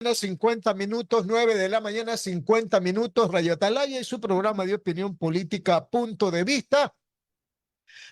50 minutos, 9 de la mañana, 50 minutos, Radio Atalaya y su programa de opinión política Punto de Vista.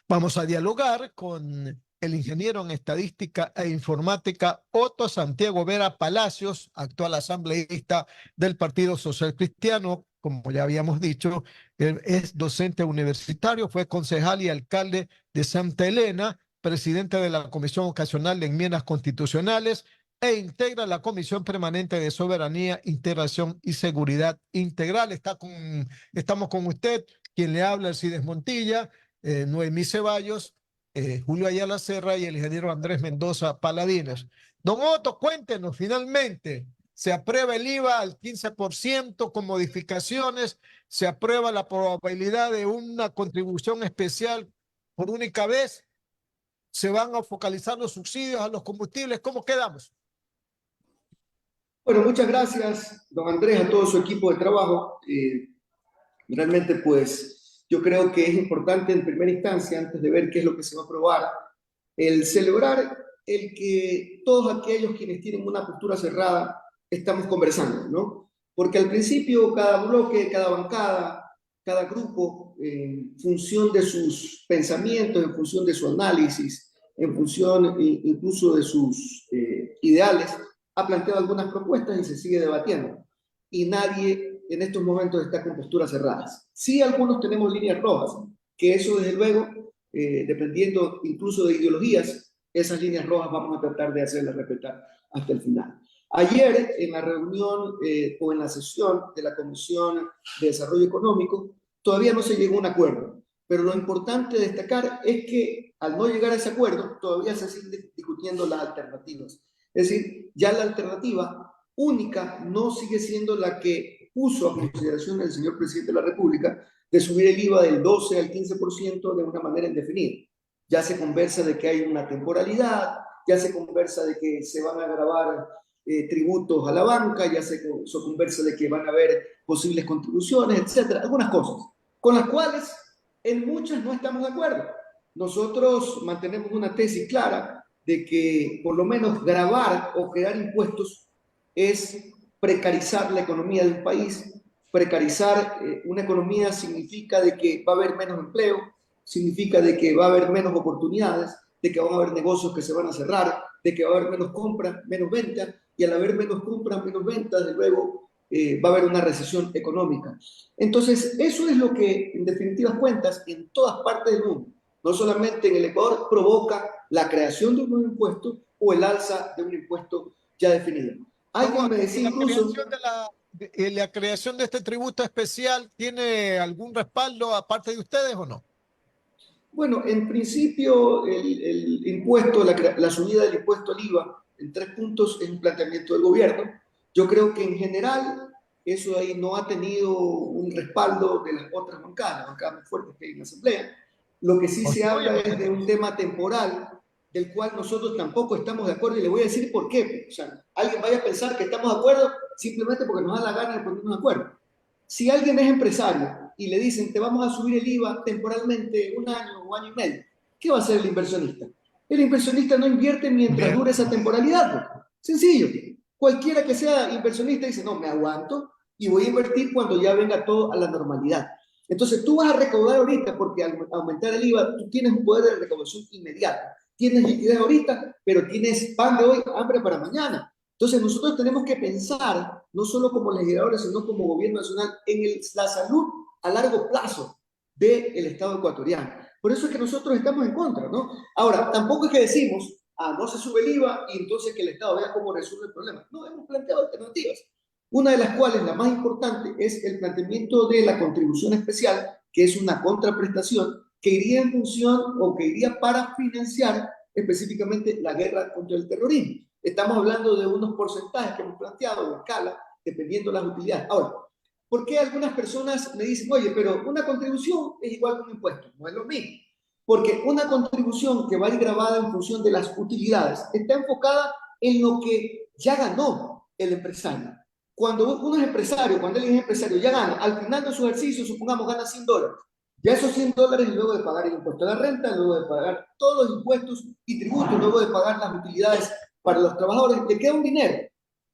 Vamos a dialogar con el ingeniero en estadística e informática Otto Santiago Vera Palacios, actual asambleísta del Partido Social Cristiano. Como ya habíamos dicho, él es docente universitario, fue concejal y alcalde de Santa Elena, presidente de la Comisión Ocasional de Enmiendas Constitucionales e integra la Comisión Permanente de Soberanía, Integración y Seguridad Integral. Estamos con usted, quien le habla, Alcides Montilla, Noemí Ceballos, Julio Ayala Serra y el ingeniero Andrés Mendoza Paladines. Don Otto, cuéntenos finalmente. Se aprueba el IVA al 15% con modificaciones, se aprueba la probabilidad de una contribución especial por única vez, se van a focalizar los subsidios a los combustibles. ¿Cómo quedamos? Bueno, muchas gracias, don Andrés, a todo su equipo de trabajo. Realmente, pues, yo creo que es importante en primera instancia, antes de ver qué es lo que se va a aprobar, el celebrar el que todos aquellos quienes tienen una postura cerrada estamos conversando, ¿no? Porque al principio cada bloque, cada bancada, cada grupo, en función de sus pensamientos, en función de su análisis, en función incluso de sus ideales, ha planteado algunas propuestas y se sigue debatiendo. Y nadie en estos momentos está con posturas cerradas. Sí, algunos tenemos líneas rojas, que eso desde luego, dependiendo incluso de ideologías, esas líneas rojas vamos a tratar de hacerlas respetar hasta el final. Ayer, en la reunión o en la sesión de la Comisión de Desarrollo Económico, todavía no se llegó a un acuerdo, pero lo importante de destacar es que al no llegar a ese acuerdo, todavía se siguen discutiendo las alternativas. Es decir, ya la alternativa única no sigue siendo la que puso a consideración el señor presidente de la República de subir el IVA del 12 al 15% de una manera indefinida. Ya se conversa de que hay una temporalidad, ya se conversa de que se van a gravar tributos a la banca, ya se conversa de que van a haber posibles contribuciones, etcétera, algunas cosas, con las cuales en muchas no estamos de acuerdo. Nosotros mantenemos una tesis clara de que por lo menos gravar o crear impuestos es precarizar la economía de un país. Precarizar una economía significa de que va a haber menos empleo, significa de que va a haber menos oportunidades, de que van a haber negocios que se van a cerrar, de que va a haber menos compras, menos ventas, y al haber menos compras, menos ventas, de luego va a haber una recesión económica. Entonces, eso es lo que, en definitivas cuentas, en todas partes del mundo, no solamente en el Ecuador, provoca la creación de un nuevo impuesto o el alza de un impuesto ya definido. Alguien me decía incluso... ¿La creación de este tributo especial tiene algún respaldo aparte de ustedes o no? Bueno, en principio el impuesto, la subida del impuesto al IVA en 3 puntos es un planteamiento del gobierno. Yo creo que en general eso ahí no ha tenido un respaldo de las otras bancadas, las bancadas más fuertes que hay en la Asamblea. Lo que sí se habla es de un tema temporal del cual nosotros tampoco estamos de acuerdo y le voy a decir por qué. O sea, alguien vaya a pensar que estamos de acuerdo simplemente porque nos da la gana de ponernos de acuerdo. Si alguien es empresario y le dicen te vamos a subir el IVA temporalmente 1 año o año y medio, ¿qué va a hacer el inversionista? El inversionista no invierte mientras dure esa temporalidad. Sencillo. Cualquiera que sea inversionista dice, no, me aguanto y voy a invertir cuando ya venga todo a la normalidad. Entonces tú vas a recaudar ahorita porque al aumentar el IVA tú tienes un poder de recaudación inmediato. Tienes liquidez ahorita, pero tienes pan de hoy, hambre para mañana. Entonces nosotros tenemos que pensar, no solo como legisladores, sino como gobierno nacional, en la salud a largo plazo del Estado ecuatoriano. Por eso es que nosotros estamos en contra, ¿no? Ahora, tampoco es que decimos, no se sube el IVA y entonces que el Estado vea cómo resuelve el problema. No, hemos planteado alternativas. Una de las cuales, la más importante, es el planteamiento de la contribución especial, que es una contraprestación que iría en función o que iría para financiar específicamente la guerra contra el terrorismo. Estamos hablando de unos porcentajes que hemos planteado de escala, dependiendo de las utilidades. Ahora, ¿por qué algunas personas me dicen, oye, pero una contribución es igual que un impuesto? No es lo mismo. Porque una contribución que va a ir grabada en función de las utilidades está enfocada en lo que ya ganó el empresario. Cuando uno es empresario, cuando él es empresario, ya gana, al final de su ejercicio, supongamos, gana $100. Ya esos $100, luego de pagar el impuesto a la renta, luego de pagar todos los impuestos y tributos, luego de pagar las utilidades para los trabajadores, le queda un dinero.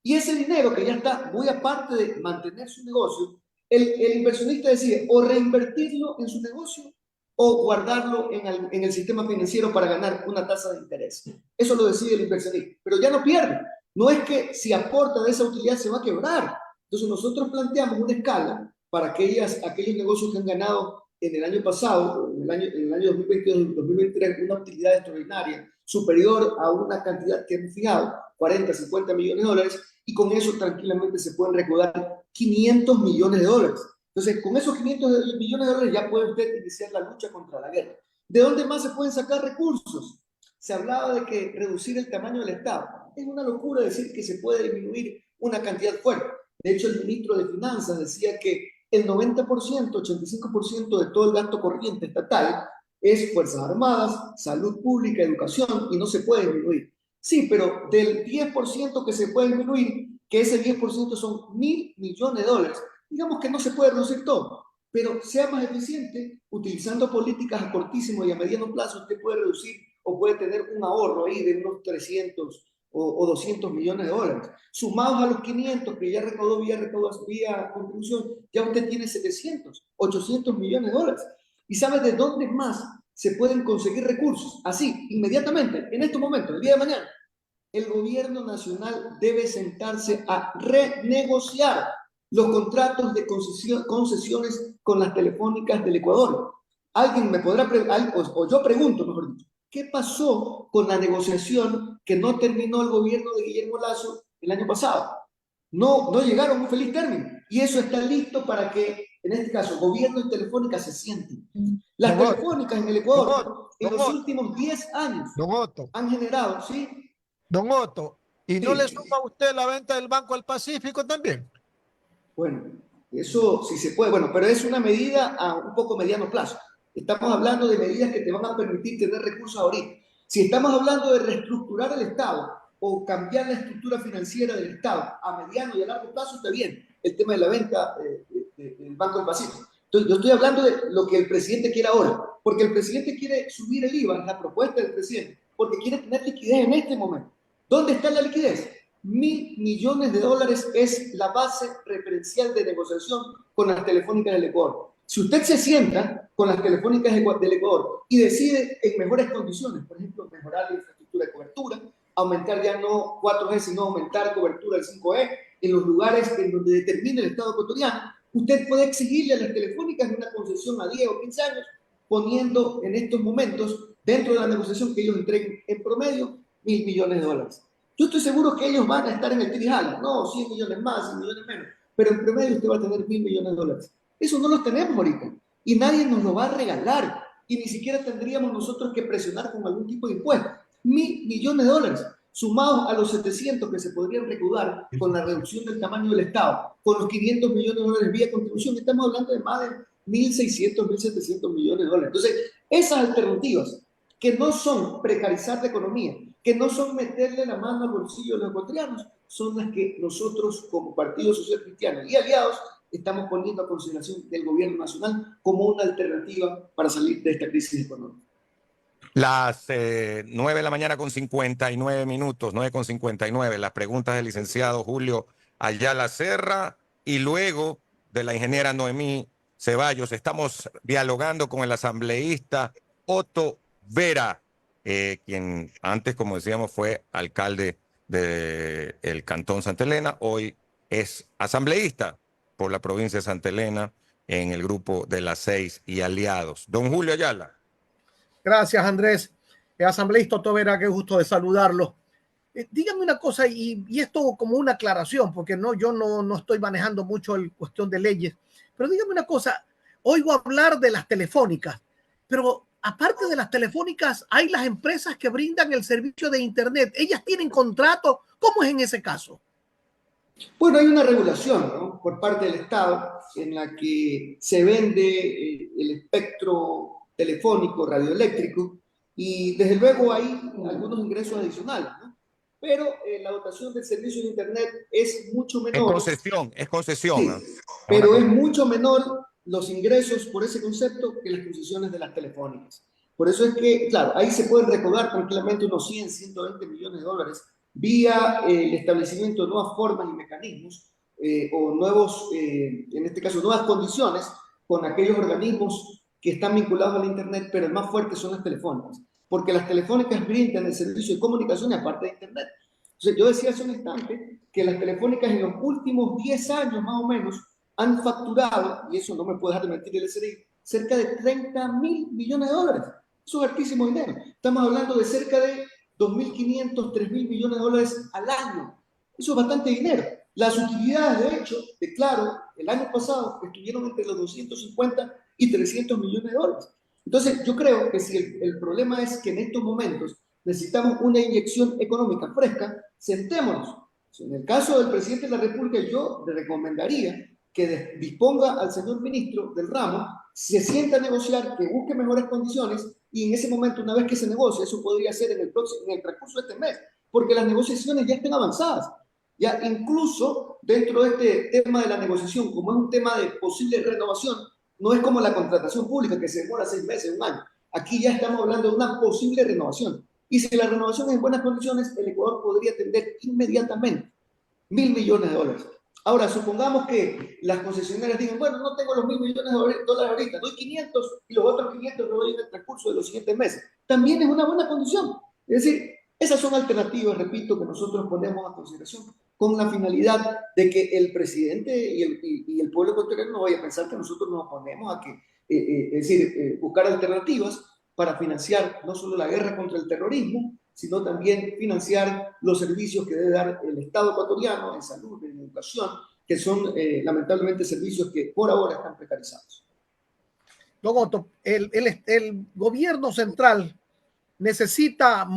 Y ese dinero que ya está muy aparte de mantener su negocio, el inversionista decide o reinvertirlo en su negocio o guardarlo en el sistema financiero para ganar una tasa de interés. Eso lo decide el inversionista, pero ya no pierde. No es que si aporta de esa utilidad se va a quebrar. Entonces nosotros planteamos una escala para aquellos negocios que han ganado en el año pasado, en el año 2022, 2023, una utilidad extraordinaria superior a una cantidad que hemos fijado, 40, 50 millones de dólares, y con eso tranquilamente se pueden recaudar 500 millones de dólares. Entonces, con esos 500 millones de dólares ya puede usted iniciar la lucha contra la guerra. ¿De dónde más se pueden sacar recursos? Se hablaba de que reducir el tamaño del Estado. Es una locura decir que se puede disminuir una cantidad fuerte. De hecho, el ministro de Finanzas decía que el 90%, 85% de todo el gasto corriente estatal es Fuerzas Armadas, salud pública, educación, y no se puede disminuir. Sí, pero del 10% que se puede disminuir, que ese 10% son 1.000 millones de dólares, digamos que no se puede reducir todo, pero sea más eficiente, utilizando políticas a cortísimo y a mediano plazo, usted puede reducir o puede tener un ahorro ahí de unos 300 o 200 millones de dólares. Sumados a los 500 que ya recaudó vía contribución, ya usted tiene 700, 800 millones de dólares. ¿Y sabe de dónde más se pueden conseguir recursos? Así, inmediatamente, en este momento, el día de mañana. El gobierno nacional debe sentarse a renegociar los contratos de concesiones con las telefónicas del Ecuador. Alguien me podrá, o yo pregunto, mejor dicho, ¿qué pasó con la negociación que no terminó el gobierno de Guillermo Lasso el año pasado? No llegaron a un feliz término. Y eso está listo para que, en este caso, gobierno y telefónica se sienten. Las Don Otto, telefónicas en el don Ecuador, Otto, en don los Otto, últimos 10 años, don Otto, han generado, ¿sí? don Otto, ¿y no le Sí, suma a usted la venta del Banco del Pacífico también? bueno, eso sí se puede, bueno, pero es una medida a un poco mediano plazo. Estamos hablando de medidas que te van a permitir tener recursos ahorita. Si estamos hablando de reestructurar el Estado o cambiar la estructura financiera del Estado a mediano y a largo plazo, está bien el tema de la venta del Banco del Pacífico. Entonces, yo estoy hablando de lo que el presidente quiere ahora, porque el presidente quiere subir el IVA, la propuesta del presidente, porque quiere tener liquidez en este momento. ¿Dónde está la liquidez? 1.000 millones de dólares es la base referencial de negociación con las telefónicas del Ecuador. Si usted se sienta con las telefónicas del Ecuador y decide en mejores condiciones, por ejemplo, mejorar la infraestructura de cobertura, aumentar ya no 4G, sino aumentar cobertura del 5G en los lugares en donde determine el Estado ecuatoriano, usted puede exigirle a las telefónicas una concesión a 10 o 15 años, poniendo en estos momentos, dentro de la negociación, que ellos entreguen en promedio 1.000 millones de dólares. Yo estoy seguro que ellos van a estar en el trijal, no 100 millones más, 100 millones menos, pero en promedio usted va a tener 1.000 millones de dólares. Eso no lo tenemos ahorita y nadie nos lo va a regalar y ni siquiera tendríamos nosotros que presionar con algún tipo de impuesto. 1.000 millones de dólares sumados a los 700 que se podrían recaudar con la reducción del tamaño del Estado, con los 500 millones de dólares vía contribución, estamos hablando de más de 1.600, 1.700 millones de dólares. Entonces, esas alternativas que no son precarizar la economía, que no son meterle la mano al bolsillo de los ecuatorianos, son las que nosotros como Partido Social Cristiano y aliados estamos poniendo a consideración del gobierno nacional como una alternativa para salir de esta crisis económica. Las 9 de la mañana con 59 minutos, 9:59, las preguntas del licenciado Julio Ayala Serra y luego de la ingeniera Noemí Ceballos. Estamos dialogando con el asambleísta Otto Vera, quien antes, como decíamos, fue alcalde del Cantón Santa Elena, hoy es asambleísta por la provincia de Santa Elena en el grupo de las 6 y aliados. Don Julio Ayala. Gracias, Andrés. Asambleísta Otto Vera, qué gusto de saludarlo. Dígame una cosa, y esto como una aclaración, porque yo no estoy manejando mucho el cuestión de leyes, pero dígame una cosa, oigo hablar de las telefónicas, pero aparte de las telefónicas, hay las empresas que brindan el servicio de Internet. ¿Ellas tienen contrato? ¿Cómo es en ese caso? Bueno, hay una regulación, ¿no?, por parte del Estado en la que se vende el espectro telefónico, radioeléctrico, y desde luego hay algunos ingresos adicionales, ¿no? Pero la dotación del servicio de Internet es mucho menor. Es concesión. Sí, ¿No? pero es mucho menor los ingresos por ese concepto que las concesiones de las telefónicas. Por eso es que, claro, ahí se pueden recaudar tranquilamente unos 100, 120 millones de dólares vía el establecimiento de nuevas formas y mecanismos o nuevos, en este caso, nuevas condiciones con aquellos organismos que están vinculados al Internet, pero el más fuerte son las telefónicas, porque las telefónicas brindan el servicio de comunicación aparte de Internet. Entonces, yo decía hace un instante que las telefónicas en los últimos 10 años más o menos han facturado, y eso no me puede dejar de mentir el SRI, cerca de 30.000 millones de dólares. Eso es altísimo dinero. Estamos hablando de cerca de 2.500, 3.000 millones de dólares al año. Eso es bastante dinero. Las utilidades, de hecho, de Claro, el año pasado estuvieron entre los 250 y 300 millones de dólares. Entonces, yo creo que si el problema es que en estos momentos necesitamos una inyección económica fresca, sentémonos. En el caso del presidente de la República, yo le recomendaría que disponga al señor ministro del ramo, se sienta a negociar, que busque mejores condiciones, y en ese momento, una vez que se negocie, eso podría ser en el transcurso de este mes, porque las negociaciones ya están avanzadas. Ya incluso dentro de este tema de la negociación, como es un tema de posible renovación, no es como la contratación pública que se demora 6 meses, 1 año. Aquí ya estamos hablando de una posible renovación. Y si la renovación es en buenas condiciones, el Ecuador podría atender inmediatamente 1.000 millones de dólares. Ahora, supongamos que las concesionarias digan, bueno, no tengo los 1.000 millones de dólares ahorita, doy 500 y los otros 500 los doy en el transcurso de los siguientes meses. También es una buena condición. Es decir, esas son alternativas, repito, que nosotros ponemos a consideración con la finalidad de que el presidente y el pueblo ecuatoriano no vaya a pensar que nosotros nos oponemos a que, es decir, buscar alternativas para financiar no solo la guerra contra el terrorismo, sino también financiar los servicios que debe dar el Estado ecuatoriano en salud, en educación, que son lamentablemente servicios que por ahora están precarizados. Don Otto, el gobierno central necesita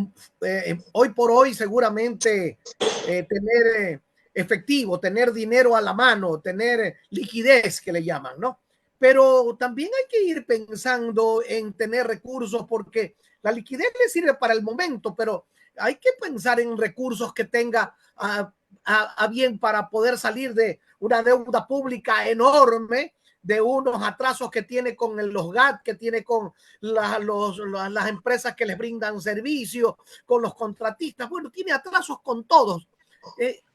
hoy por hoy seguramente tener efectivo, tener dinero a la mano, tener liquidez que le llaman, ¿no? Pero también hay que ir pensando en tener recursos porque la liquidez le sirve para el momento, pero hay que pensar en recursos que tenga a bien para poder salir de una deuda pública enorme, de unos atrasos que tiene con los GAT, que tiene con las empresas que les brindan servicios, con los contratistas. Bueno, tiene atrasos con todos.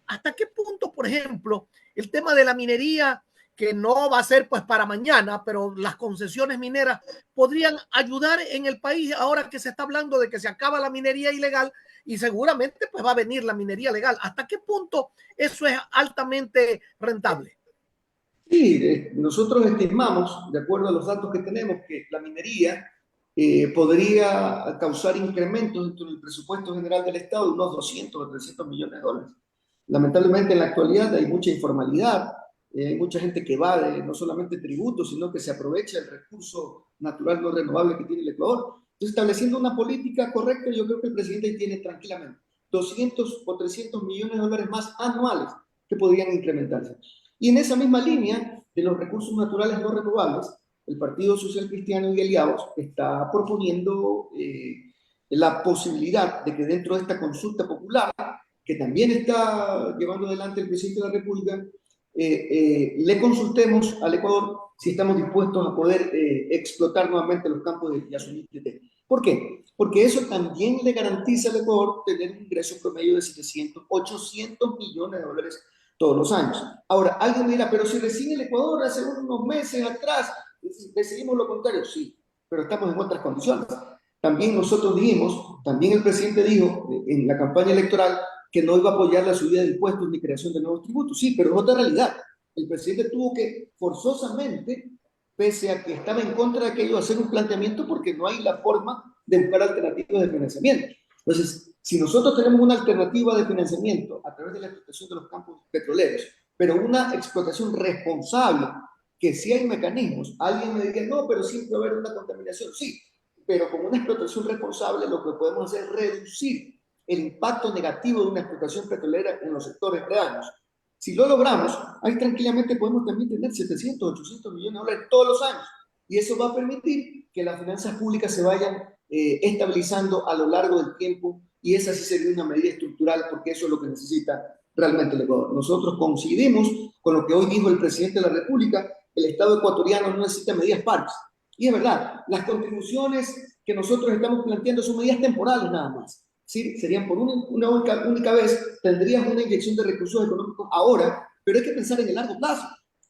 ¿Hasta qué punto, por ejemplo, el tema de la minería, que no va a ser pues para mañana, pero las concesiones mineras podrían ayudar en el país ahora que se está hablando de que se acaba la minería ilegal y seguramente pues va a venir la minería legal? ¿Hasta qué punto eso es altamente rentable? Sí, nosotros estimamos, de acuerdo a los datos que tenemos, que la minería podría causar incrementos dentro del presupuesto general del Estado de unos 200 o 300 millones de dólares. Lamentablemente en la actualidad hay mucha informalidad, hay mucha gente que evade no solamente tributos, sino que se aprovecha el recurso natural no renovable que tiene el Ecuador. Entonces, estableciendo una política correcta, yo creo que el presidente tiene tranquilamente 200 o 300 millones de dólares más anuales que podrían incrementarse. Y en esa misma línea de los recursos naturales no renovables, el Partido Social Cristiano y aliados está proponiendo la posibilidad de que dentro de esta consulta popular, que también está llevando adelante el presidente de la República, le consultemos al Ecuador si estamos dispuestos a poder explotar nuevamente los campos de Yasuní-Tete. ¿Por qué? Porque eso también le garantiza al Ecuador tener un ingreso promedio de 700, 800 millones de dólares todos los años. Ahora, alguien me dirá, pero si recién el Ecuador hace unos meses atrás decidimos lo contrario, sí, pero estamos en otras condiciones. También nosotros dijimos, también el presidente dijo en la campaña electoral que no iba a apoyar la subida de impuestos ni creación de nuevos tributos. Sí, pero es otra realidad. El presidente tuvo que forzosamente, pese a que estaba en contra de aquello, hacer un planteamiento porque no hay la forma de buscar alternativas de financiamiento. Entonces, si nosotros tenemos una alternativa de financiamiento a través de la explotación de los campos petroleros, pero una explotación responsable, que sí hay mecanismos, alguien me diría, no, pero siempre va a haber una contaminación. Sí, pero con una explotación responsable lo que podemos hacer es reducir el impacto negativo de una explotación petrolera en los sectores aledaños. Si lo logramos, ahí tranquilamente podemos también tener 700, 800 millones de dólares todos los años. Y eso va a permitir que las finanzas públicas se vayan estabilizando a lo largo del tiempo, y esa sí sería una medida estructural, porque eso es lo que necesita realmente el Ecuador. Nosotros coincidimos con lo que hoy dijo el presidente de la República: el Estado ecuatoriano no necesita medidas parches. Y es verdad, las contribuciones que nosotros estamos planteando son medidas temporales nada más. ¿sí? Serían por una única vez, tendrías una inyección de recursos económicos ahora, pero hay que pensar en el largo plazo.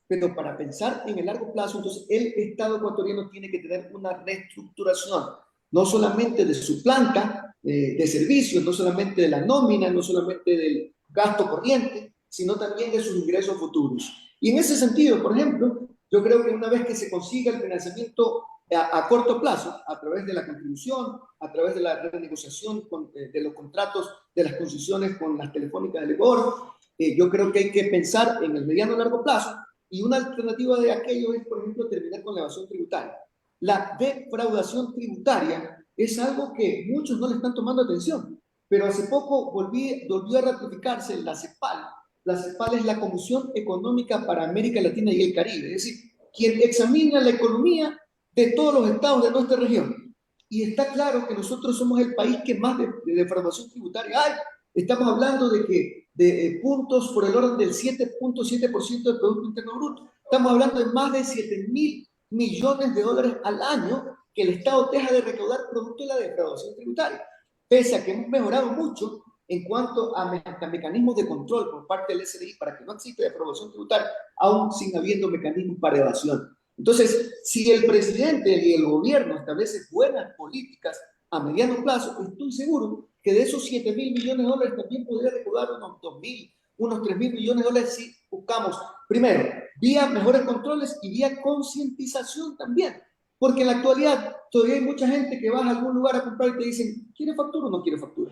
Pero para pensar en el largo plazo, entonces el Estado ecuatoriano tiene que tener una reestructuración, no solamente de su planta de servicios, no solamente de la nómina, no solamente del gasto corriente, sino también de sus ingresos futuros. Y en ese sentido, por ejemplo, yo creo que una vez que se consiga el financiamiento a corto plazo, a través de la contribución, a través de la renegociación de los contratos, de las concesiones con las telefónicas del Ecuador, yo creo que hay que pensar en el mediano y largo plazo, y una alternativa de aquello es, por ejemplo, terminar con la evasión tributaria. La defraudación tributaria es algo que muchos no le están tomando atención, pero hace poco volvió a ratificarse la CEPAL. La CEPAL es la Comisión Económica para América Latina y el Caribe, es decir, quien examina la economía de todos los estados de nuestra región. Y está claro que nosotros somos el país que más de defraudación tributaria hay. Estamos hablando de puntos por el orden del 7.7% del Producto Interno Bruto. Estamos hablando de más de 7.000 millones de dólares al año que el Estado deja de recaudar producto de la defraudación tributaria. Pese a que hemos mejorado mucho en cuanto a mecanismos de control por parte del SRI para que no exista defraudación tributaria, aún sin habiendo mecanismos para evasión. Entonces, si el presidente y el gobierno establecen buenas políticas a mediano plazo, estoy seguro que de esos 7.000 millones de dólares también podría recaudar unos 2.000, unos 3.000 millones de dólares si buscamos, primero, vía mejores controles y vía concientización también. Porque en la actualidad todavía hay mucha gente que va a algún lugar a comprar y te dicen, ¿quiere factura o no quiere factura?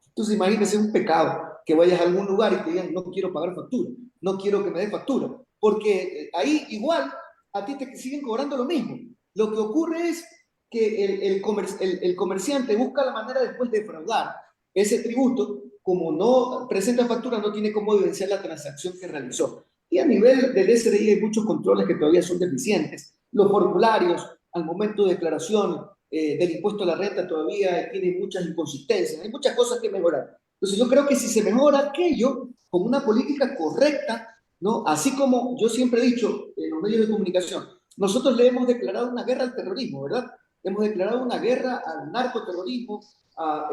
Entonces imagínese un pecado que vayas a algún lugar y te digan, no quiero pagar factura, no quiero que me dé factura, porque ahí igual a ti te siguen cobrando lo mismo. Lo que ocurre es que el comerciante busca la manera después de defraudar ese tributo, como no presenta factura, no tiene cómo evidenciar la transacción que realizó. Y a nivel del SRI hay muchos controles que todavía son deficientes. Los formularios al momento de declaración del impuesto a la renta todavía tienen muchas inconsistencias, hay muchas cosas que mejorar. Entonces yo creo que si se mejora aquello con una política correcta, ¿no? Así como yo siempre he dicho en los medios de comunicación, nosotros le hemos declarado una guerra al terrorismo, ¿verdad? Hemos declarado una guerra al narcoterrorismo, a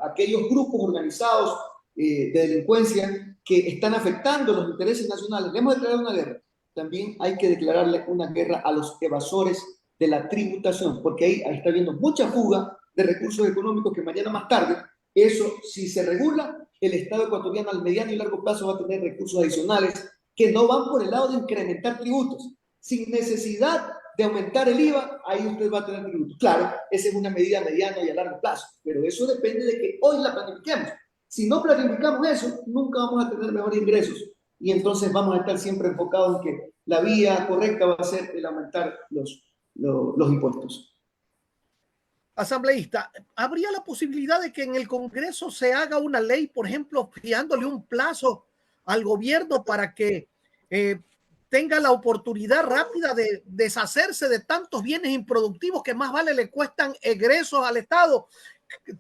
aquellos grupos organizados de delincuencia que están afectando los intereses nacionales. Le hemos declarado una guerra. También hay que declararle una guerra a los evasores de la tributación, porque ahí está habiendo mucha fuga de recursos económicos que mañana más tarde, eso si se regula, el Estado ecuatoriano al mediano y largo plazo va a tener recursos adicionales que no van por el lado de incrementar tributos. Sin necesidad de aumentar el IVA, ahí usted va a tener tributos. Claro, esa es una medida a mediano y a largo plazo, pero eso depende de que hoy la planifiquemos. Si no planificamos eso, nunca vamos a tener mejores ingresos y entonces vamos a estar siempre enfocados en que la vía correcta va a ser el aumentar los impuestos. Asambleísta, ¿habría la posibilidad de que en el Congreso se haga una ley, por ejemplo, fijándole un plazo al gobierno para que tenga la oportunidad rápida de deshacerse de tantos bienes improductivos que más vale le cuestan egresos al Estado?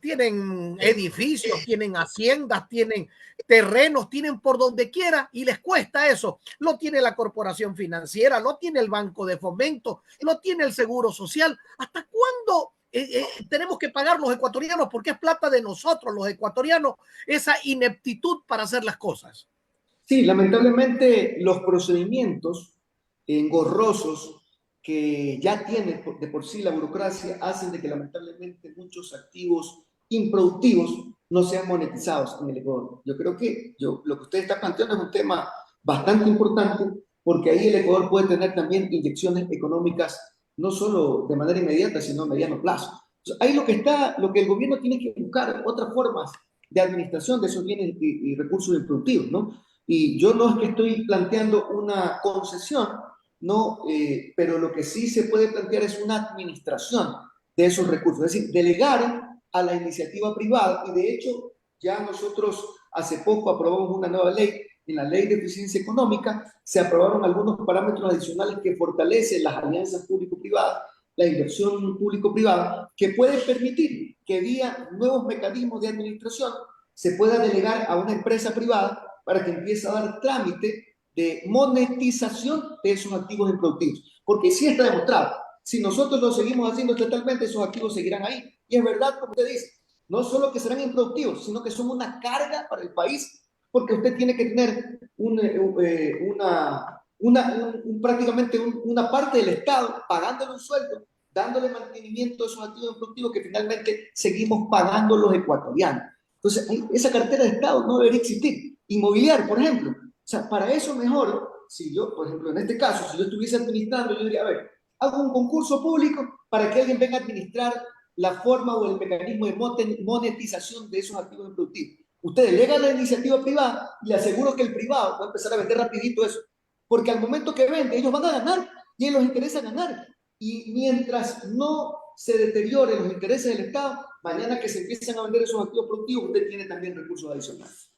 Tienen edificios, tienen haciendas, tienen terrenos, tienen por donde quiera y les cuesta eso. Lo tiene la corporación financiera, lo tiene el Banco de Fomento, lo tiene el Seguro Social. ¿Hasta cuándo tenemos que pagar los ecuatorianos? Porque es plata de nosotros, los ecuatorianos, esa ineptitud para hacer las cosas. Sí, lamentablemente los procedimientos engorrosos que ya tiene de por sí la burocracia hacen de que lamentablemente muchos activos improductivos no sean monetizados en el Ecuador. Yo creo que lo que usted está planteando es un tema bastante importante porque ahí el Ecuador puede tener también inyecciones económicas no solo de manera inmediata, sino a mediano plazo. Entonces, ahí lo que el gobierno tiene que buscar otras formas de administración de esos bienes y recursos improductivos, ¿no? Y yo no es que estoy planteando una concesión, no, pero lo que sí se puede plantear es una administración de esos recursos, es decir, delegar a la iniciativa privada. Y de hecho, ya nosotros hace poco aprobamos una nueva ley, en la Ley de Eficiencia Económica, se aprobaron algunos parámetros adicionales que fortalecen las alianzas público-privadas, la inversión público-privada, que puede permitir que vía nuevos mecanismos de administración se pueda delegar a una empresa privada para que empiece a dar trámite de monetización de esos activos improductivos. Porque sí está demostrado, si nosotros lo seguimos haciendo estatalmente, esos activos seguirán ahí. Y es verdad, como usted dice, no solo que serán improductivos, sino que son una carga para el país, porque usted tiene que tener prácticamente una parte del Estado pagándole un sueldo, dándole mantenimiento a esos activos improductivos que finalmente seguimos pagando los ecuatorianos. Entonces, esa cartera de Estado no debería existir. Inmobiliario, por ejemplo. O sea, para eso mejor, si yo, por ejemplo, en este caso, si yo estuviese administrando, yo diría, a ver, hago un concurso público para que alguien venga a administrar la forma o el mecanismo de monetización de esos activos improductivos. Usted delega la iniciativa privada y le aseguro que el privado va a empezar a vender rapidito eso, porque al momento que vende, ellos van a ganar y a ellos les interesa ganar. Y mientras no se deterioren los intereses del Estado, mañana que se empiecen a vender esos activos productivos, usted tiene también recursos adicionales.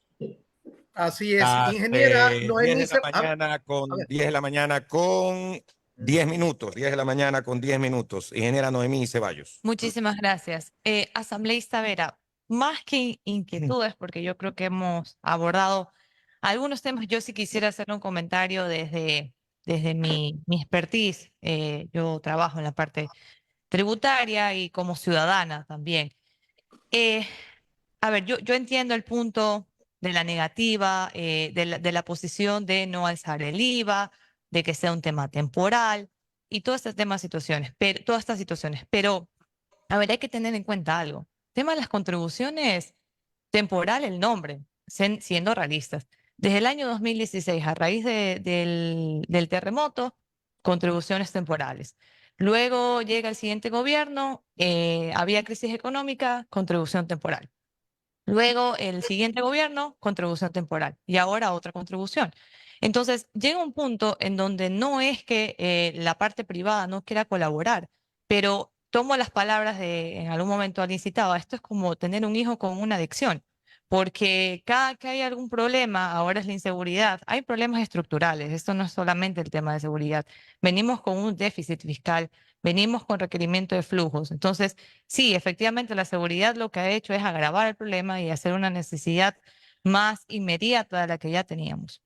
Así es. Las Ingeniera 10 Noemí. de la mañana con 10 de la mañana con 10 minutos. 10 de la mañana con 10 minutos. Ingeniera Noemí Ceballos. Muchísimas gracias. Asambleísta Vera, más que inquietudes, porque yo creo que hemos abordado algunos temas, yo sí quisiera hacer un comentario desde mi expertise. Yo trabajo en la parte tributaria y como ciudadana también. Eh, a ver, yo entiendo el punto de la negativa, de la posición de no alzar el IVA, de que sea un tema temporal y todo este tema situaciones, pero, todas estas situaciones, pero a ver, hay que tener en cuenta algo. El tema de las contribuciones, temporal el nombre, siendo realistas. Desde el año 2016, a raíz del terremoto, contribuciones temporales. Luego llega el siguiente gobierno, había crisis económica, contribución temporal. Luego el siguiente gobierno, contribución temporal. Y ahora otra contribución. Entonces, llega un punto en donde no es que la parte privada no quiera colaborar, pero tomo las palabras de, en algún momento alguien citaba, esto es como tener un hijo con una adicción, porque cada que hay algún problema, ahora es la inseguridad, hay problemas estructurales, esto no es solamente el tema de seguridad, venimos con un déficit fiscal, venimos con requerimiento de flujos, entonces sí, efectivamente la seguridad lo que ha hecho es agravar el problema y hacer una necesidad más inmediata de la que ya teníamos.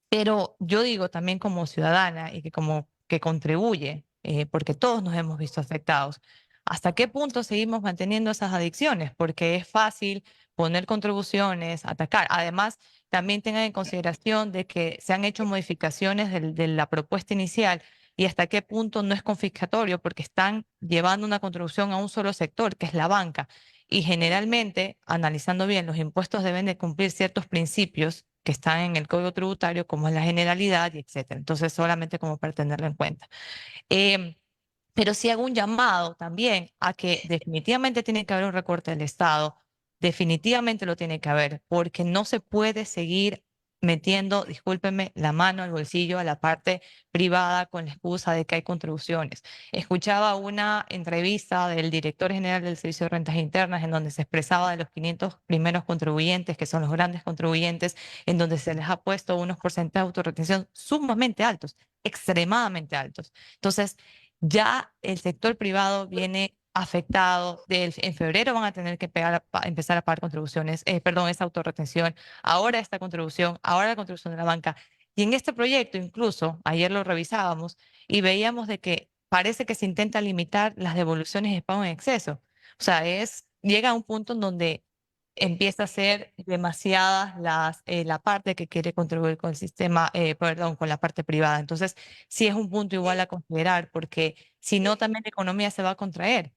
Pero yo digo también como ciudadana y que como que contribuye, porque todos nos hemos visto afectados, ¿hasta qué punto seguimos manteniendo esas adicciones? Porque es fácil poner contribuciones, atacar. Además, también tengan en consideración de que se han hecho modificaciones de la propuesta inicial y hasta qué punto no es confiscatorio porque están llevando una contribución a un solo sector, que es la banca. Y generalmente, analizando bien, los impuestos deben de cumplir ciertos principios que están en el Código Tributario, como es la generalidad y etcétera. Entonces, solamente como para tenerlo en cuenta. Em, pero sí hago un llamado también a que definitivamente tiene que haber un recorte del Estado, definitivamente lo tiene que haber, porque no se puede seguir metiendo, discúlpenme, la mano al bolsillo a la parte privada con la excusa de que hay contribuciones. Escuchaba una entrevista del director general del Servicio de Rentas Internas en donde se expresaba de los 500 primeros contribuyentes, que son los grandes contribuyentes, en donde se les ha puesto unos porcentajes de autorretención sumamente altos, extremadamente altos. Entonces, ya el sector privado viene afectado. En febrero van a tener que empezar a pagar contribuciones, perdón, esa autorretención, ahora esta contribución, ahora la contribución de la banca. Y en este proyecto, incluso, ayer lo revisábamos y veíamos de que parece que se intenta limitar las devoluciones de pago en exceso. O sea, llega a un punto en donde empieza a ser demasiadas la parte que quiere contribuir con el sistema, perdón, con la parte privada. Entonces, sí es un punto igual a considerar, porque si no, también la economía se va a contraer.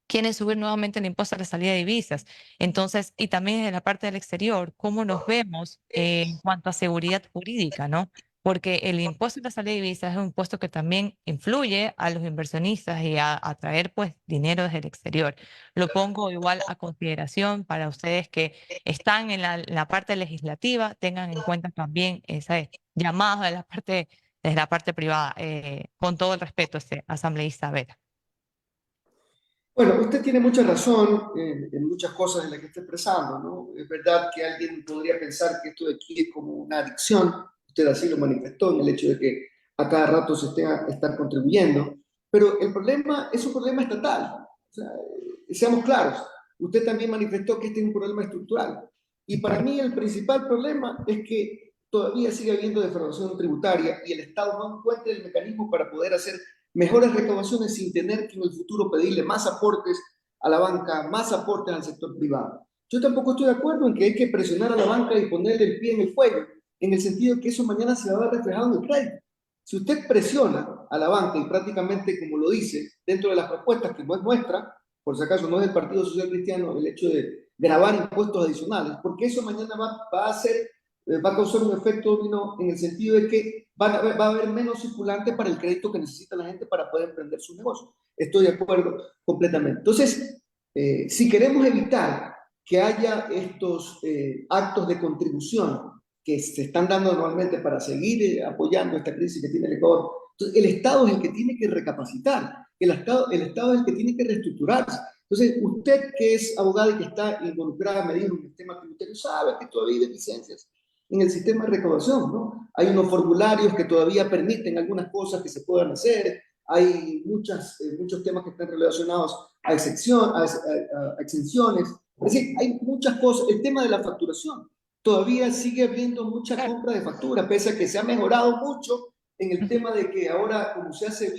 Quieren subir nuevamente el impuesto a la salida de divisas. Entonces, y también en la parte del exterior, ¿cómo nos vemos en cuanto a seguridad jurídica, no? Porque el impuesto a la salida de divisas es un impuesto que también influye a los inversionistas y a atraer pues dinero desde el exterior. Lo pongo igual a consideración para ustedes que están en la parte legislativa, tengan en cuenta también ese llamado de la parte privada, con todo el respeto, asambleísta Vera. Bueno, usted tiene mucha razón en muchas cosas en las que está expresando, ¿no? Es verdad que alguien podría pensar que esto de aquí es como una adicción, usted así lo manifestó en el hecho de que a cada rato se están contribuyendo, pero el problema es un problema estatal. O sea, seamos claros, usted también manifestó que este es un problema estructural. Y para mí el principal problema es que todavía sigue habiendo defraudación tributaria y el Estado no encuentra el mecanismo para poder hacer mejores recaudaciones sin tener que en el futuro pedirle más aportes a la banca, más aportes al sector privado. Yo tampoco estoy de acuerdo en que hay que presionar a la banca y ponerle el pie en el fuego, en el sentido de que eso mañana se va a ver reflejado en el crédito. Si usted presiona a la banca y prácticamente, como lo dice, dentro de las propuestas, que no es nuestra, por si acaso no es del Partido Social Cristiano, el hecho de gravar impuestos adicionales, porque eso mañana va a causar un efecto dominó en el sentido de que va a haber menos circulante para el crédito que necesita la gente para poder emprender su negocio. Estoy de acuerdo completamente. Entonces, si queremos evitar que haya estos actos de contribución que se están dando normalmente para seguir apoyando esta crisis que tiene el Ecuador, entonces el Estado es el que tiene que recapacitar, el Estado es el que tiene que reestructurarse. Entonces, usted que es abogado y que está involucrada, me dijo, en el tema tributario, sabe que todavía hay deficiencias en el sistema de recaudación, ¿no? Hay unos formularios que todavía permiten algunas cosas que se puedan hacer, hay muchos temas que están relacionados a exenciones, es decir, hay muchas cosas. El tema de la facturación, todavía sigue habiendo mucha compra de factura, pese a que se ha mejorado mucho en el tema de que ahora, como se hace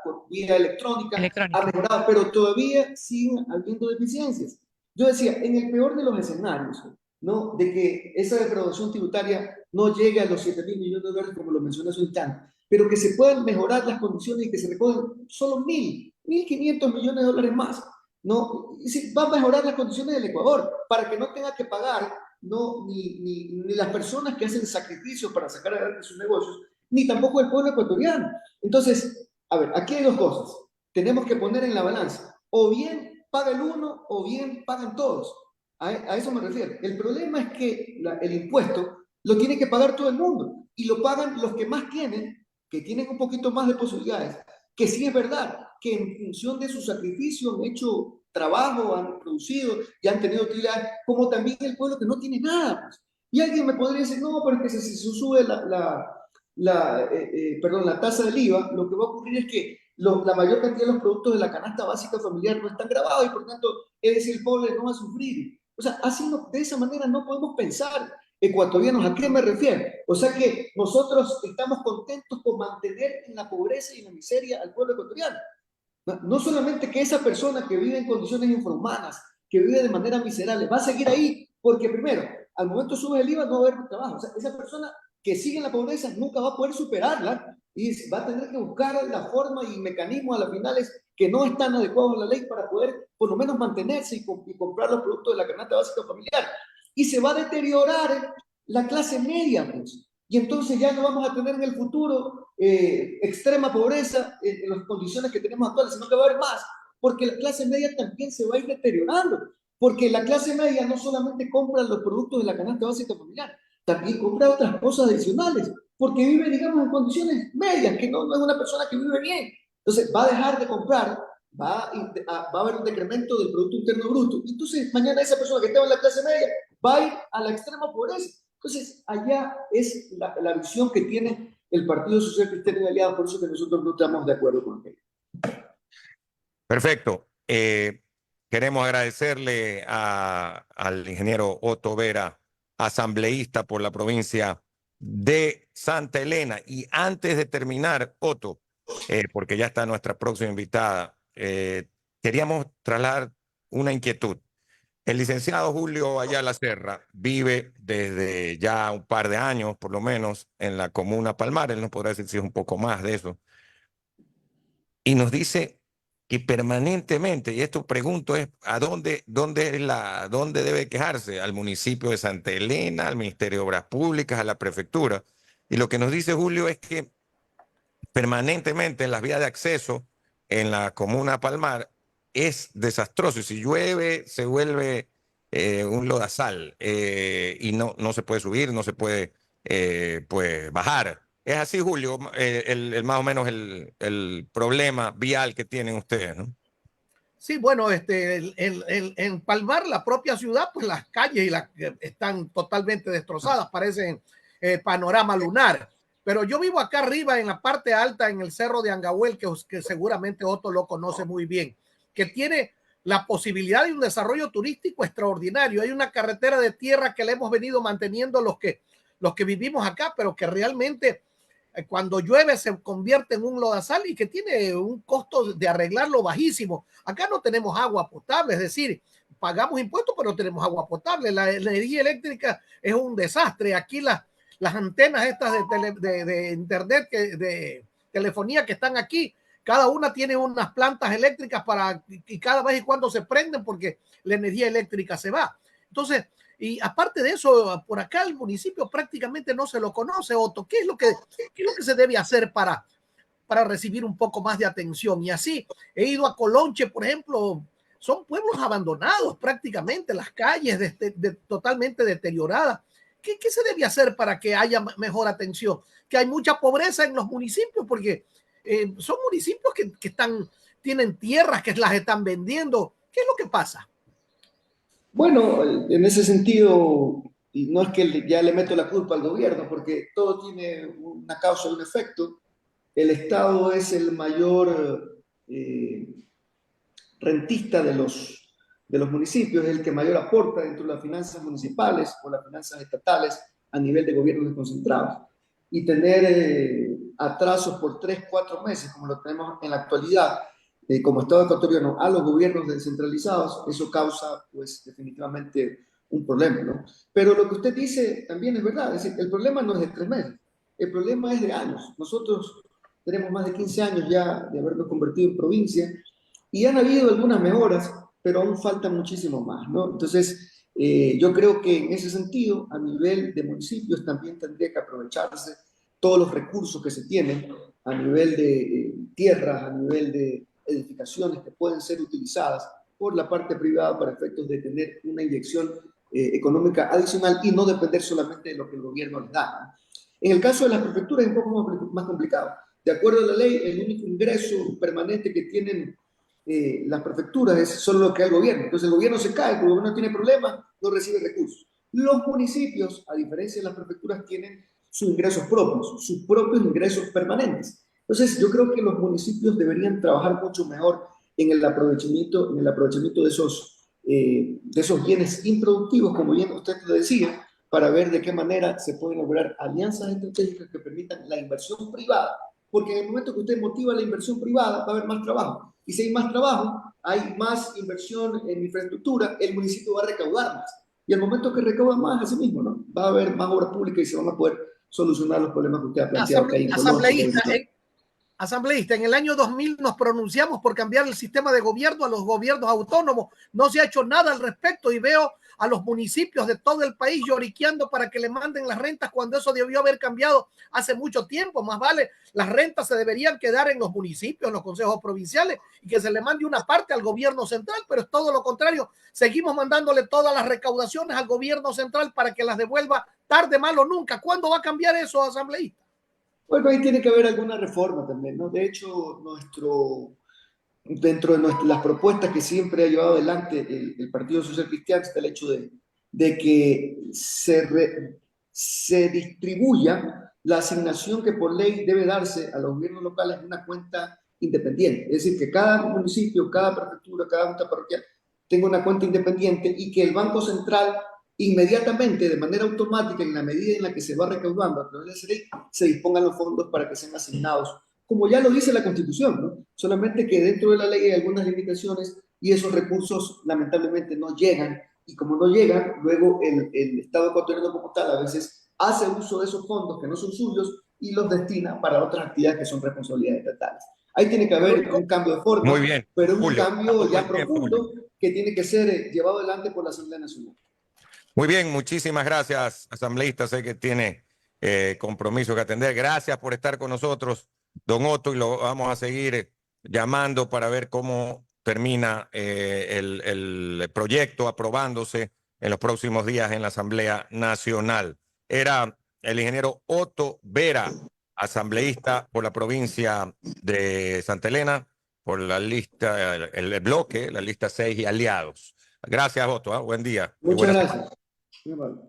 por vía electrónica, ha mejorado, pero todavía siguen habiendo deficiencias. Yo decía, en el peor de los escenarios, ¿no? De que esa defraudación tributaria no llegue a los 7.000 millones de dólares, como lo mencioné hace un instante, pero que se puedan mejorar las condiciones y que se recogen solo 1.500 millones de dólares más, ¿no? Y si va a mejorar las condiciones del Ecuador para que no tenga que pagar, ¿no? ni las personas que hacen sacrificios para sacar adelante sus negocios, ni tampoco el pueblo ecuatoriano. Entonces, a ver, aquí hay dos cosas. Tenemos que poner en la balanza. O bien paga el uno o bien pagan todos. A eso me refiero. El problema es que el impuesto lo tiene que pagar todo el mundo y lo pagan los que más tienen, que tienen un poquito más de posibilidades. Que sí es verdad que en función de su sacrificio han hecho trabajo, han producido y han tenido utilidad, como también el pueblo que no tiene nada. Pues. Y alguien me podría decir, no, pero es que si se sube la tasa del IVA, lo que va a ocurrir es que la mayor cantidad de los productos de la canasta básica familiar no están grabados y por tanto, es decir, el pobre no va a sufrir. O sea, así no, de esa manera no podemos pensar ecuatorianos. ¿A qué me refiero? O sea que nosotros estamos contentos con mantener en la pobreza y en la miseria al pueblo ecuatoriano. No solamente que esa persona que vive en condiciones infrahumanas, que vive de manera miserable, va a seguir ahí, porque primero, al momento sube el IVA, no va a haber trabajo. O sea, esa persona que sigue en la pobreza nunca va a poder superarla y va a tener que buscar la forma y mecanismos a las finales que no están adecuados a la ley para poder por lo menos mantenerse y comprar los productos de la canasta básica familiar. Y se va a deteriorar la clase media, pues. Y entonces ya no vamos a tener en el futuro extrema pobreza en las condiciones que tenemos actuales, sino que va a haber más, porque la clase media también se va a ir deteriorando, porque la clase media no solamente compra los productos de la canasta básica familiar, también compra otras cosas adicionales, porque vive, digamos, en condiciones medias, que no es una persona que vive bien. Entonces va a dejar de comprar, va a haber un decremento del Producto Interno Bruto. Entonces mañana esa persona que estaba en la clase media va a ir a la extrema pobreza. Entonces allá es la visión que tiene el Partido Social Cristiano y Aliado, por eso que nosotros no estamos de acuerdo con él. Perfecto. Queremos agradecerle al ingeniero Otto Vera, asambleísta por la provincia de Santa Elena. Y antes de terminar, Otto, porque ya está nuestra próxima invitada, queríamos trasladar una inquietud. El licenciado Julio Ayala Serra vive desde ya un par de años, por lo menos, en la comuna Palmar. Él nos podrá decir si es un poco más de eso. Y nos dice que permanentemente, y esto pregunto es, ¿dónde debe quejarse? ¿Al municipio de Santa Elena, al Ministerio de Obras Públicas, a la prefectura? Y lo que nos dice Julio es que permanentemente en las vías de acceso en la comuna Palmar es desastroso. Y si llueve, se vuelve un lodazal y no se puede subir, no se puede pues bajar. Es así, Julio, más o menos el problema vial que tienen ustedes, ¿no? Sí, bueno, en Palmar, la propia ciudad, pues las calles están totalmente destrozadas, parecen panorama lunar. Pero yo vivo acá arriba, en la parte alta, en el cerro de Angahuel, que seguramente Otto lo conoce muy bien, que tiene la posibilidad de un desarrollo turístico extraordinario. Hay una carretera de tierra que le hemos venido manteniendo los que vivimos acá, pero que realmente cuando llueve se convierte en un lodazal y que tiene un costo de arreglarlo bajísimo. Acá no tenemos agua potable, es decir, pagamos impuestos, pero no tenemos agua potable. La energía eléctrica es un desastre. Aquí las antenas estas de internet, de telefonía que están aquí, cada una tiene unas plantas eléctricas y cada vez y cuando se prenden porque la energía eléctrica se va. Entonces, y aparte de eso, por acá el municipio prácticamente no se lo conoce, Otto. ¿Qué es lo que se debe hacer para recibir un poco más de atención? Y así, he ido a Colonche, por ejemplo, son pueblos abandonados prácticamente, las calles totalmente deterioradas. ¿Qué se debe hacer para que haya mejor atención? Que hay mucha pobreza en los municipios porque son municipios que tienen tierras que las están vendiendo. ¿Qué es lo que pasa? Bueno, en ese sentido, y no es que ya le meto la culpa al gobierno, porque todo tiene una causa y un efecto. El Estado es el mayor rentista de los municipios, es el que mayor aporta dentro de las finanzas municipales o las finanzas estatales a nivel de gobiernos desconcentrados. Y tener atrasos por 3, 4 meses, como lo tenemos en la actualidad, como Estado ecuatoriano, a los gobiernos descentralizados, eso causa, pues, definitivamente un problema, ¿no? Pero lo que usted dice también es verdad, es decir, el problema no es de 3 meses, el problema es de años. Nosotros tenemos más de 15 años ya de habernos convertido en provincia y han habido algunas mejoras, pero aún falta muchísimo más, ¿no? Entonces, yo creo que en ese sentido, a nivel de municipios, también tendría que aprovecharse todos los recursos que se tienen a nivel de tierras, a nivel de edificaciones que pueden ser utilizadas por la parte privada para efectos de tener una inyección económica adicional y no depender solamente de lo que el gobierno les da, ¿no? En el caso de las prefecturas es un poco más complicado. De acuerdo a la ley, el único ingreso permanente que tienen las prefecturas es solo lo que da el gobierno. Entonces el gobierno se cae, el gobierno no tiene problemas, no recibe recursos. Los municipios, a diferencia de las prefecturas, tienen sus ingresos propios, sus propios ingresos permanentes. Entonces yo creo que los municipios deberían trabajar mucho mejor en el aprovechamiento de esos bienes improductivos, como bien usted lo decía, para ver de qué manera se pueden lograr alianzas estratégicas que permitan la inversión privada, porque en el momento que usted motiva la inversión privada va a haber más trabajo, y si hay más trabajo, hay más inversión en infraestructura, el municipio va a recaudar más, y al momento que recauda más, así mismo, ¿no? Va a haber más obra pública y se van a poder solucionar los problemas que usted ha planteado. Asambleísta, en el año 2000 nos pronunciamos por cambiar el sistema de gobierno a los gobiernos autónomos. No se ha hecho nada al respecto y veo a los municipios de todo el país lloriqueando para que le manden las rentas cuando eso debió haber cambiado hace mucho tiempo. Más vale, las rentas se deberían quedar en los municipios, en los consejos provinciales y que se le mande una parte al gobierno central, pero es todo lo contrario. Seguimos mandándole todas las recaudaciones al gobierno central para que las devuelva tarde, mal o nunca. ¿Cuándo va a cambiar eso, asambleísta? Bueno, ahí tiene que haber alguna reforma también, ¿no? De hecho, dentro de las propuestas que siempre ha llevado adelante el Partido Social Cristiano está el hecho de que se distribuya la asignación que por ley debe darse a los gobiernos locales en una cuenta independiente. Es decir, que cada municipio, cada prefectura, cada junta parroquial tenga una cuenta independiente y que el Banco Central inmediatamente, de manera automática, en la medida en la que se va recaudando a través de esa ley, se dispongan los fondos para que sean asignados, como ya lo dice la Constitución, ¿no? Solamente que dentro de la ley hay algunas limitaciones y esos recursos lamentablemente no llegan, y como no llegan, luego el Estado ecuatoriano como tal a veces hace uso de esos fondos que no son suyos y los destina para otras actividades que son responsabilidades estatales. Ahí tiene que haber un cambio de forma, Muy bien, pero un Julio, cambio ya muy bien, profundo Julio. que tiene que ser llevado adelante por la Asamblea Nacional. Muy bien, muchísimas gracias, asambleísta. Sé que tiene compromiso que atender. Gracias por estar con nosotros, don Otto, y lo vamos a seguir llamando para ver cómo termina el proyecto aprobándose en los próximos días en la Asamblea Nacional. Era el ingeniero Otto Vera, asambleísta por la provincia de Santa Elena, por la lista, el bloque, la lista 6 y aliados. Gracias, Otto. Buen día. Muchas gracias. Muy amable.